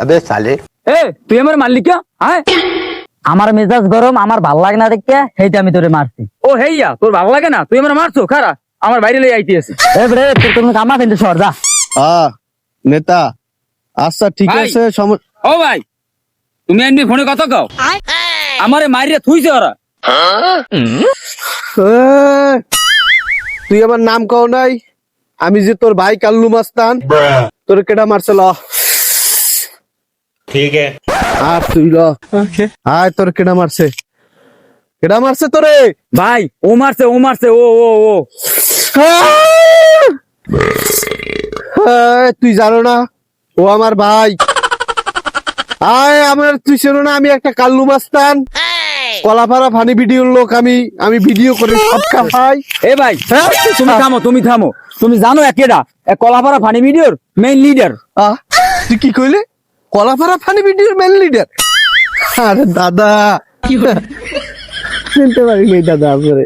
अबे साले এ তুই আমার মারলি কে? হ্যাঁ আমার মেজাজ গরম, আমার ভাল লাগে না দেখে সেইটা আমি তোরে মারছি। ও হেইয়া তোর ভালো লাগে না, তুই আমার মারছো খারা আমার বাইরে লই আইতেছে। এবারে তোর তুমি কামা কিন্তু সর যা। হ্যাঁ নেতা, আচ্ছা ঠিক ভাই। আছে। ও ভাই তুমি আনবি ফোনে কথা কও, আমারে মাইরে থুইছে ওরা। তুই আমার নাম কও নাই, আমি যে তোর ভাই কাল্লু মাস্তান, তোর কেডা মারছে ল। ठीक है আর তুই ল আয়, তোর কেডা মারছে, কেডা মারছে তোরে? ভাই ও মারছে ও ও ও তুই জানো না ও আমার ভাই? আয় আমার, তুই চেনো না আমি একটা কাল্লু মাস্তান, কলাপাড়া ফানি ভিডিওর লোক। আমি ভিডিও করে সৎকা ভাই। এ ভাই তুমি থামো, তুমি জানো একেডা এক কলাপাড়া ফানি ভিডিওর মেইন লিডার। তুই কি কইলে? কলাপাড়া ফানি ভিডিওর মেন লিডার? আরে দাদা চিনতে পারিনি দাদা আপনারে।